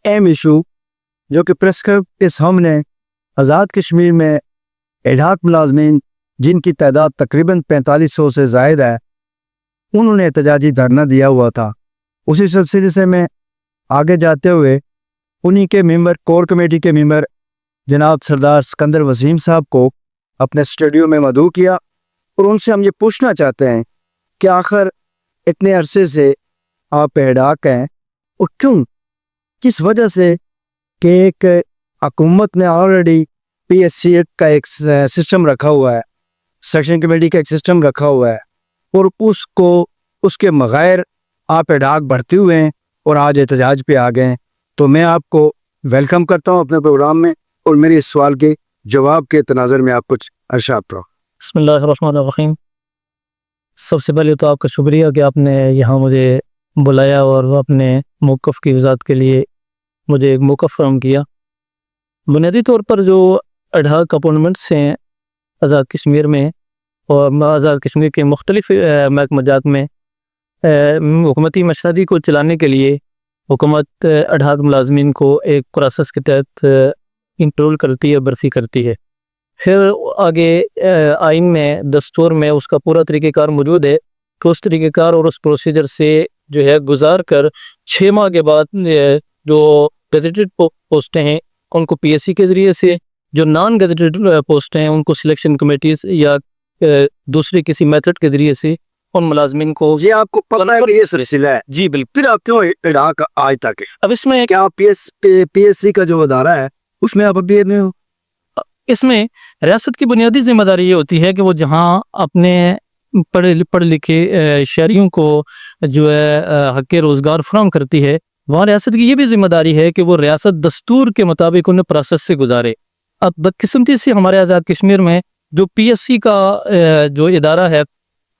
اہم ایشو جو کہ پریس کلب کے سامنے آزاد کشمیر میں ایڈھاک ملازمین جن کی تعداد تقریباً 4500 سے زائد ہے، انہوں نے احتجاجی دھرنا دیا ہوا تھا۔ اسی سلسلے سے میں آگے جاتے ہوئے انہی کے ممبر، کور کمیٹی کے ممبر جناب سردار سکندر وسیم صاحب کو اپنے اسٹوڈیو میں مدعو کیا اور ان سے ہم یہ پوچھنا چاہتے ہیں کہ آخر اتنے عرصے سے آپ ایڈھاک ہیں اور کیوں، کس وجہ سے کہ ایک حکومت نے آلریڈی پی ایس سی کا ایک سسٹم رکھا ہوا ہے، سیکشن کمیٹی کا ایک سسٹم رکھا ہوا ہے، اور اس کے بغیر آپ ایڈھاک بڑھتے ہوئے ہیں اور آج احتجاج پہ آ گئے ہیں۔ تو میں آپ کو ویلکم کرتا ہوں اپنے پروگرام میں، اور میرے اس سوال کے جواب کے تناظر میں آپ کچھ ارشاد کرو۔ بسم اللہ الرحمن الرحیم۔ سب سے پہلے تو آپ کا شکریہ کہ آپ نے یہاں مجھے بلایا اور اپنے موقف کی وضاحت کے لیے مجھے ایک موقع فراہم کیا۔ بنیادی طور پر جو ایڈھاک اپوائنٹمنٹس ہیں آزاد کشمیر میں اور آزاد کشمیر کے مختلف محکمہ جات میں حکومتی مشاہدی کو چلانے کے لیے حکومت ایڈھاک ملازمین کو ایک پروسیس کے تحت انرول کرتی ہے، برسی کرتی ہے۔ پھر آگے آئین میں، دستور میں اس کا پورا طریقہ کار موجود ہے کہ اس طریقہ کار اور اس پروسیجر سے جو ہے گزار کر 6 ماہ کے بعد جو گزیٹڈ پوسٹیں ہیں ان کو پی ایس سی کے ذریعے سے، جو نان گزیٹڈ پوسٹیں ہیں ان کو سلیکشن کمیٹیز یا دوسرے کسی میتھڈ کے ذریعے سے ان ملازمین کو۔ یہ آپ کو پتہ ہے کہ یہ سلسلہ ہے؟ جی بالکل۔ پھر آپ کیوں ایڈھاک آج تک ہے؟ اب اس میں کیا پی ایس سی کا جو ادارہ ہے اس میں آپ ابھی نہیں ہو؟ اس میں ریاست کی بنیادی ذمہ داری یہ ہوتی ہے کہ وہ جہاں اپنے پڑھے لکھے شہریوں کو جو ہے حق روزگار فراہم کرتی ہے، وہاں ریاست کی یہ بھی ذمہ داری ہے کہ وہ ریاست دستور کے مطابق انہیں پروسیس سے گزارے۔ اب بدقسمتی سے ہمارے آزاد کشمیر میں جو پی ایس سی کا جو ادارہ ہے،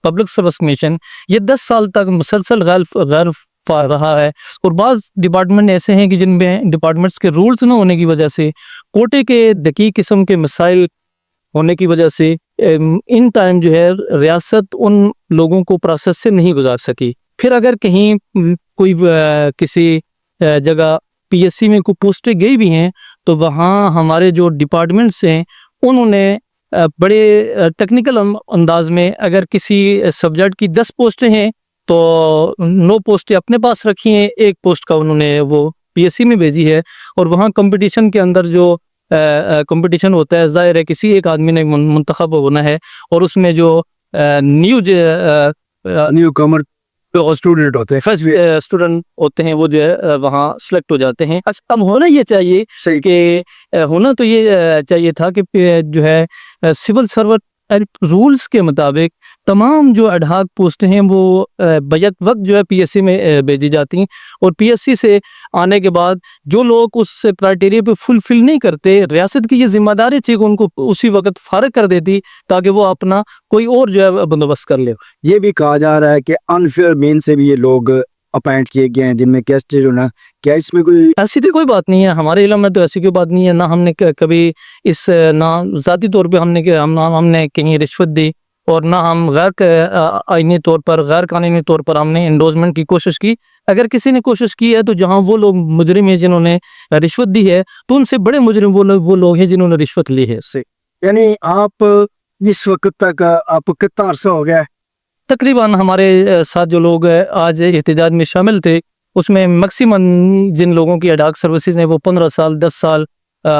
پبلک سروس کمیشن، یہ 10 سال تک مسلسل غیر فعال رہا ہے، اور بعض ڈپارٹمنٹ ایسے ہیں کہ جن میں ڈپارٹمنٹس کے رولز نہ ہونے کی وجہ سے، کوٹے کے دقیق قسم کے مسائل ہونے کی وجہ سے ان ٹائم جو ہے ریاست ان لوگوں کو پروسیس سے نہیں گزار سکی۔ پھر اگر کہیں کوئی کسی جگہ پی ایس سی میں کوئی پوسٹیں گئی بھی ہیں تو وہاں ہمارے جو ڈپارٹمنٹس ہیں انہوں نے بڑے ٹیکنیکل انداز میں، اگر کسی سبجیکٹ کی 10 پوسٹیں ہیں تو 9 پوسٹیں اپنے پاس رکھی ہیں، 1 پوسٹ کا انہوں نے وہ پی ایس سی میں بھیجی ہے، اور وہاں کمپٹیشن کے اندر جو کمپٹیشن ہوتا ہے، ظاہر ہے کسی ایک آدمی نے منتخب ہونا ہے، اور اس میں جو نیو کمر اسٹوڈنٹ ہوتے ہیں، اسٹوڈنٹ ہوتے ہیں، وہ جو ہے وہاں سلیکٹ ہو جاتے ہیں۔ اچھا، اب ہونا یہ چاہیے کہ ہونا تو یہ چاہیے تھا کہ جو ہے سول سرونٹ رولز کے مطابق تمام جو ایڈھاک پوسٹیں ہیں وہ بیک وقت جو ہے پی ایس سی میں بھیجی جاتی ہیں، اور پی ایس سی سے آنے کے بعد جو لوگ اس کرائٹیریا پہ فلفل نہیں کرتے، ریاست کی یہ ذمہ داری تھی کہ ان کو اسی وقت فارغ کر دیتی تاکہ وہ اپنا کوئی اور جو ہے بندوبست کر لے۔ یہ بھی کہا جا رہا ہے کہ انفیئر مین سے بھی یہ لوگ اپائنٹ کیے گئے ہیں جن میں کیسٹیج ہونا، کیا اس میں کوئی ایسی تو کوئی بات نہیں ہے ہمارے علم میں، تو ایسی کوئی بات نہیں ہے، نہ ہم نے کبھی اس نہ ذاتی طور پہ ہم نے کہیں رشوت دی، اور نہ ہم غیر آئینی طور پر، غیر قانونی طور پر ہم نے انڈورسمنٹ کی کوشش کی۔ اگر کسی نے کوشش کی ہے تو جہاں وہ لوگ مجرم ہیں جنہوں نے رشوت دی ہے، تو ان سے بڑے مجرم وہ لوگ ہیں جنہوں نے رشوت لی ہے۔ یعنی آپ اس وقت تک آپ کو کتنا عرصہ ہو گیا ہے؟ تقریباً ہمارے ساتھ جو لوگ آج احتجاج میں شامل تھے اس میں میکسیمم جن لوگوں کی ایڈھاک سروسز ہیں وہ 15 سال، 10 سال،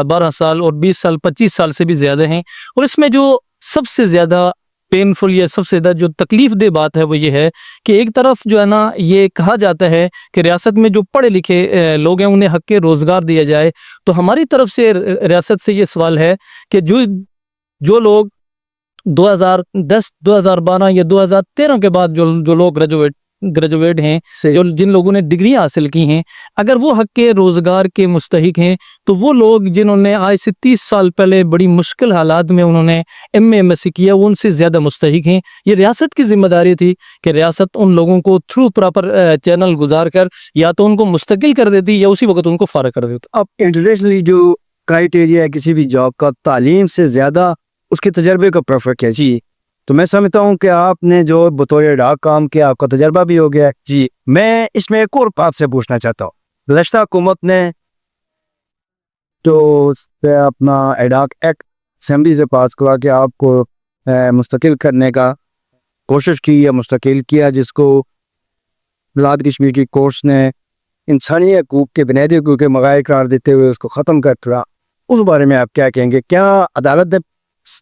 12 سال اور 20 سال، 25 سال سے بھی زیادہ ہیں۔ اور اس میں جو سب سے زیادہ پینفل یا سب سے زیادہ جو تکلیف دہ بات ہے وہ یہ ہے کہ ایک طرف جو ہے نا یہ کہا جاتا ہے کہ ریاست میں جو پڑھے لکھے لوگ ہیں انہیں حق روزگار دیا جائے، تو ہماری طرف سے ریاست سے یہ سوال ہے کہ جو لوگ 2010، 2012 یا 2013 کے بعد جو لوگ گریجویٹ ہیں، جن لوگوں نے ڈگریاں حاصل کی ہیں، اگر وہ حق کے روزگار کے مستحق ہیں تو وہ لوگ جنہوں نے آج سے 30 سال پہلے بڑی مشکل حالات میں انہوں نے ایم ایس سی کیا، وہ ان سے زیادہ مستحق ہیں۔ یہ ریاست کی ذمہ داری تھی کہ ریاست ان لوگوں کو تھرو پراپر چینل گزار کر یا تو ان کو مستقل کر دیتی یا اسی وقت ان کو فارغ کر دیتی۔ اب انٹرنیشنلی جو کرائٹیریا ہے کسی بھی جاب کا، تعلیم سے زیادہ اس کے تجربے کا پریفر کیا جی، تو میں سمجھتا ہوں کہ آپ نے جو بطور ایڈھاک کام کیا، آپ کا تجربہ بھی ہو گیا ہے جی۔ میں اس میں ایک اور آپ سے پوچھنا چاہتا ہوں، گزشتہ حکومت نے تو اپنا ایڈاک ایکٹ اسمبلی سے پاس کروا کے آپ کو مستقل کرنے کا کوشش کی یا مستقل کیا، جس کو بلاد کشمیر کی کورٹس نے انسانی حقوق کے بنیادی حقوق کے مغائر قرار دیتے ہوئے اس کو ختم کر دیا. اس بارے میں آپ کیا کہیں گے؟ کیا عدالت نے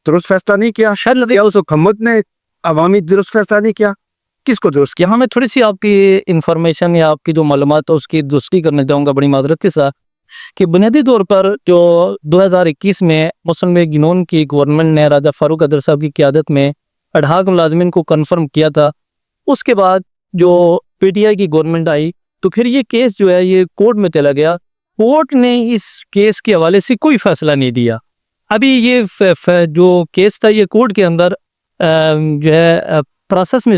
درست فیصلہ نہیں کیا؟ شاید یا اس حکومت نے عوامی درست فیصلہ نہیں کیا؟ کس کو درست کیا؟ یہاں میں تھوڑی سی آپ کی انفارمیشن یا آپ کی جو معلومات ہے اس کی درستی کرنا چاہوں گا بڑی معذرت کے ساتھ، کہ بنیادی طور پر جو 2021 میں مسلم لیگ نون کی گورنمنٹ نے راجہ فاروق ادر صاحب کی قیادت میں اڈھاک ملازمین کو کنفرم کیا تھا، اس کے بعد جو پی ٹی آئی کی گورنمنٹ آئی تو پھر یہ کیس جو ہے یہ کورٹ میں چلا گیا. کورٹ نے اس کیس کے حوالے سے کوئی فیصلہ نہیں دیا. ابھی یہ جو کیس تھا یہ کورٹ کے اندر جو ہے پروسیس میں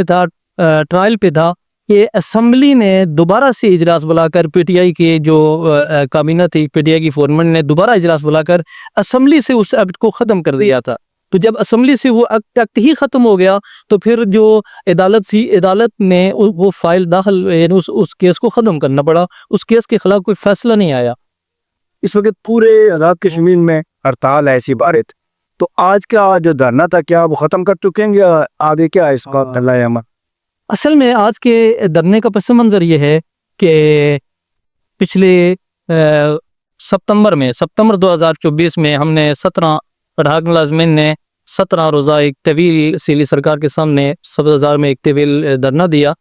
تھا ٹرائل پہ تھا کہ اسمبلی نے دوبارہ سے اجلاس بلا کر پی ٹی آئی کے جو کابینہ تھی، پی ٹی آئی کی گورنمنٹ نے دوبارہ اجلاس بلا کر اسمبلی سے اس ایکٹ کو ختم کر دیا تھا. تو جب اسمبلی سے وہ ایکٹ ہی ختم ہو گیا تو پھر جو عدالت نے وہ فائل داخل یعنی اس کیس کو ختم کرنا پڑا. اس کیس کے خلاف کوئی فیصلہ نہیں آیا. اس وقت پورے آزاد کشمیر میں ہڑتال ہے ایسی بارت، تو آج کا جو دھرنا تھا کیا وہ ختم کر چکے ہیں یا آگے کیا ہے اس کا اللہ عمل؟ اصل میں آج کے دھرنے کا پس منظر یہ ہے کہ پچھلے ستمبر 2024 میں ہم نے 17 اڈھاک ملازمین نے 17 روزہ ایک طویل سیلی سرکار کے سامنے سبز بازار میں ایک طویل دھرنا دیا.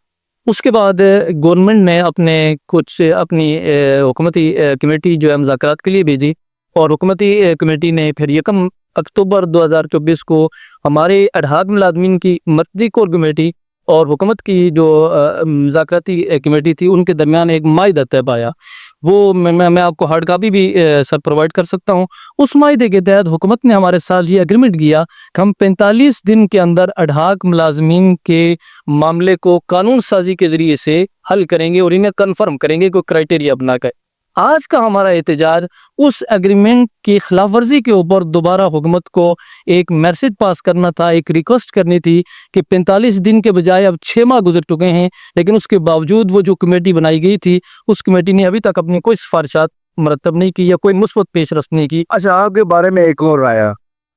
اس کے بعد گورنمنٹ نے اپنی حکومتی کمیٹی جو ہے مذاکرات کے لیے بھیجی، اور حکومتی کمیٹی نے پھر 1 اکتوبر 2024 کو ہمارے اڈھاک ملازمین کی مرکزی کور کمیٹی اور حکومت کی جو مذاکراتی کمیٹی تھی ان کے درمیان ایک معاہدہ طے پایا. وہ میں آپ کو ہارڈ کاپی بھی سر پرووائڈ کر سکتا ہوں. اس معاہدے کے تحت حکومت نے ہمارے ساتھ یہ اگریمنٹ کیا کہ ہم 45 دن کے اندر اڈھاک ملازمین کے معاملے کو قانون سازی کے ذریعے سے حل کریں گے اور انہیں کنفرم کریں گے کوئی کرائٹیریا بنا کر. آج کا ہمارا احتجاج اس اگریمنٹ کی خلاف ورزی کے اوپر دوبارہ حکومت کو ایک میسج پاس کرنا تھا، ایک ریکویسٹ کرنی تھی کہ 45 دن کے بجائے اب 6 ماہ گزر چکے ہیں، لیکن اس کے باوجود وہ جو کمیٹی بنائی گئی تھی اس کمیٹی نے ابھی تک اپنی کوئی سفارشات مرتب نہیں کی یا کوئی مثبت پیش رفت نہیں کی. اچھا، آپ کے بارے میں ایک اور آیا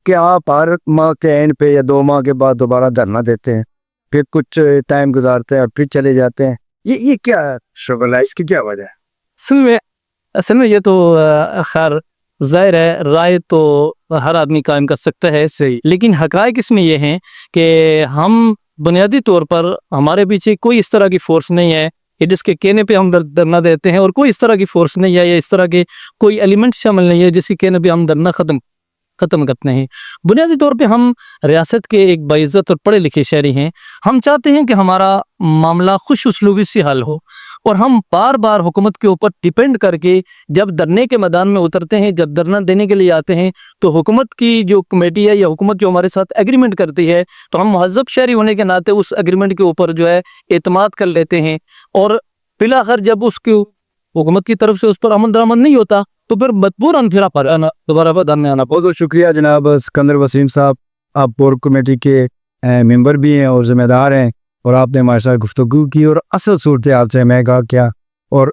کہ آپ ہر ماہ کے اینڈ پہ یا 2 ماہ کے بعد دوبارہ دھرنا دیتے ہیں، پھر کچھ ٹائم گزارتے ہیں اور پھر چلے جاتے ہیں. یہ کیا شغل ہے؟ اس کی کیا وجہ ہے؟ اصل میں یہ تو خیر ظاہر ہے رائے تو ہر آدمی قائم کر سکتا ہے صحیح، لیکن حقائق اس میں یہ ہیں کہ ہم بنیادی طور پر ہمارے پیچھے کوئی اس طرح کی فورس نہیں ہے کہ جس کے کہنے پہ ہم دھرنا دیتے ہیں، اور کوئی اس طرح کی فورس نہیں ہے یا اس طرح کے کوئی ایلیمنٹ شامل نہیں ہے جس کے کہنے پہ ہم دھرنا ختم کرتے ہیں. بنیادی طور پہ ہم ریاست کے ایک باعزت اور پڑھے لکھے شہری ہیں. ہم چاہتے ہیں کہ ہمارا معاملہ خوش اسلوبی سے حل ہو، اور ہم بار بار حکومت کے اوپر ڈیپینڈ کر کے جب دھرنے کے میدان میں اترتے ہیں، جب دھرنا دینے کے لیے آتے ہیں تو حکومت کی جو کمیٹی ہے یا حکومت جو ہمارے ساتھ ایگریمنٹ کرتی ہے تو ہم مہذب شہری ہونے کے ناطے اس ایگریمنٹ کے اوپر جو ہے اعتماد کر لیتے ہیں، اور بالآخر جب اس کی حکومت کی طرف سے اس پر عمل درآمد نہیں ہوتا تو پھر مجبوراً دوبارہ دھرنے آنا. بہت بہت شکریہ جناب سکندر وسیم صاحب. آپ بورڈ کمیٹی کے ممبر بھی ہیں اور ذمہ دار ہیں، اور آپ نے ہمارے ساتھ گفتگو کی اور اصل صورتحال سے میں کہا کیا اور